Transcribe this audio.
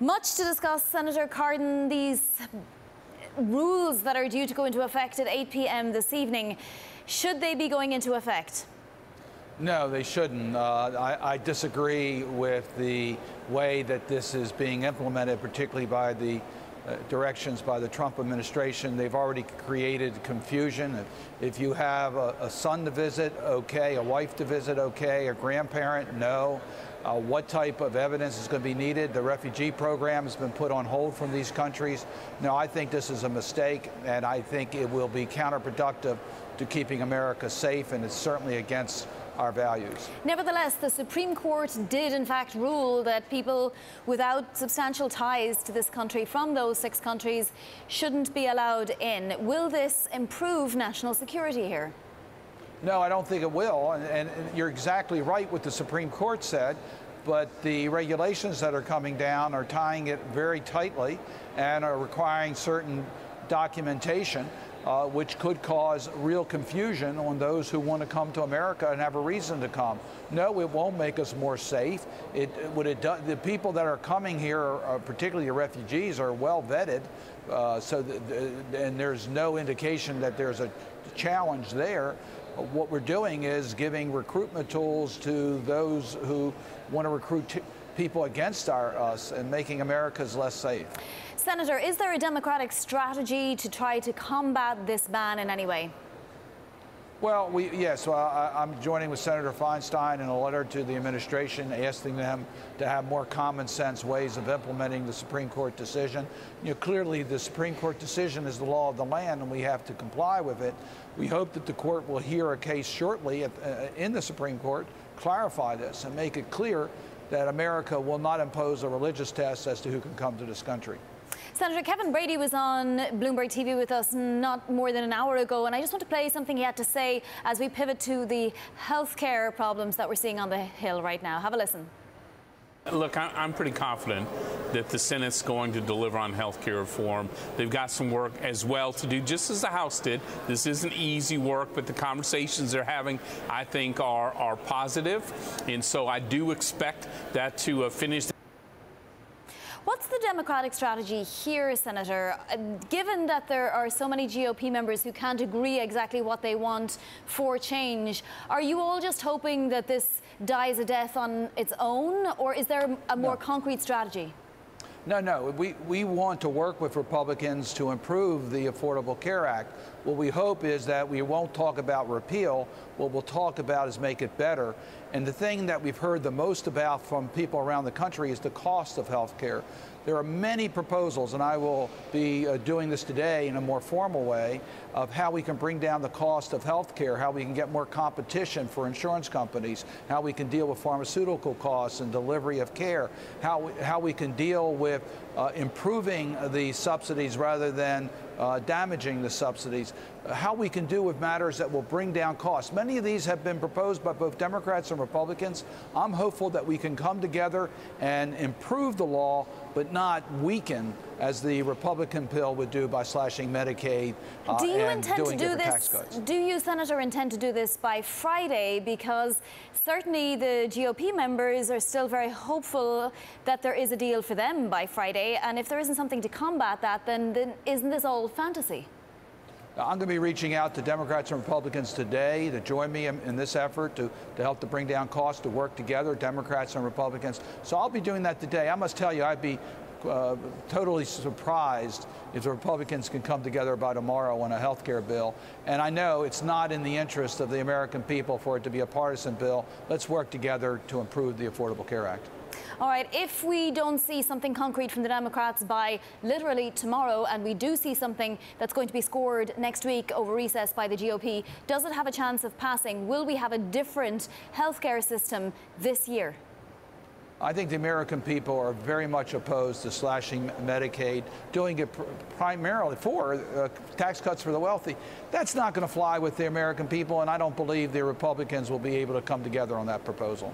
Much to discuss, Senator Cardin. These rules that are due to go into effect at 8 p.m. this evening, should they be going into effect? No, they shouldn't. I disagree with the way that this is being implemented, particularly by the directions by the Trump administration. They've already created confusion. If you have a son to visit, okay. A wife to visit, okay. A grandparent, no. What type of evidence is going to be needed? The refugee program has been put on hold from these countries. No, I think this is a mistake, and I think it will be counterproductive to keeping America safe, and it's certainly against our values. Nevertheless, the Supreme Court did in fact rule that people without substantial ties to this country from those 6 countries shouldn't be allowed in. Will this improve national security here? No, I don't think it will, and you're exactly right what the Supreme Court said, but the regulations that are coming down are tying it very tightly and are requiring certain documentation, which could cause real confusion on those who want to come to America and have a reason to come. No, it won't make us more safe. The people that are coming here, particularly the refugees, are well vetted, and there's no indication that there's a challenge there. What we're doing is giving recruitment tools to those who want to recruit people against us and making America's less safe. Senator, is there a Democratic strategy to try to combat this ban in any way? Well, yes. I'm joining with Senator Feinstein in a letter to the administration asking them to have more common sense ways of implementing the Supreme Court decision. Clearly the Supreme Court decision is the law of the land and we have to comply with it. We hope that the court will hear a case shortly in the Supreme Court, clarify this and make it clear that America will not impose a religious test as to who can come to this country. Senator Kevin Brady was on Bloomberg TV with us not more than an hour ago, and I just want to play something he had to say as we pivot to the healthcare problems that we're seeing on the Hill right now. Have a listen. Look, I'm pretty confident that the Senate's going to deliver on health care reform. They've got some work as well to do, just as the House did. This isn't easy work, but the conversations they're having, I think, are positive. And so I do expect that to finish. What's the Democratic strategy here, Senator? Given that there are so many GOP members who can't agree exactly what they want for change, are you all just hoping that this dies a death on its own, or is there a more concrete strategy? No. We want to work with Republicans to improve the Affordable Care Act. What we hope is that we won't talk about repeal. What we'll talk about is make it better. And the thing that we've heard the most about from people around the country is the cost of health care. There are many proposals, and I will be doing this today in a more formal way, of how we can bring down the cost of health care, how we can get more competition for insurance companies, how we can deal with pharmaceutical costs and delivery of care, how we can deal with improving the subsidies rather than damaging the subsidies, how we can do with matters that will bring down costs. Many of these have been proposed by both Democrats and Republicans. I'm hopeful that we can come together and improve the law, but not weaken, as the Republican bill would do by slashing Medicaid and doing different tax cuts. Do you, Senator, intend to do this by Friday? Because certainly the GOP members are still very hopeful that there is a deal for them by Friday. And if there isn't something to combat that, then isn't this all fantasy? I'm going to be reaching out to Democrats and Republicans today to join me in this effort to help to bring down costs, to work together, Democrats and Republicans. So I'll be doing that today. I must tell you, I'd be totally surprised if the Republicans can come together by tomorrow on a health care bill. And I know it's not in the interest of the American people for it to be a partisan bill. Let's work together to improve the Affordable Care Act. All right, if we don't see something concrete from the Democrats by literally tomorrow, and we do see something that's going to be scored next week over recess by the GOP, does it have a chance of passing? Will we have a different healthcare system this year? I think the American people are very much opposed to slashing Medicaid, doing it primarily for tax cuts for the wealthy. That's not going to fly with the American people, and I don't believe the Republicans will be able to come together on that proposal.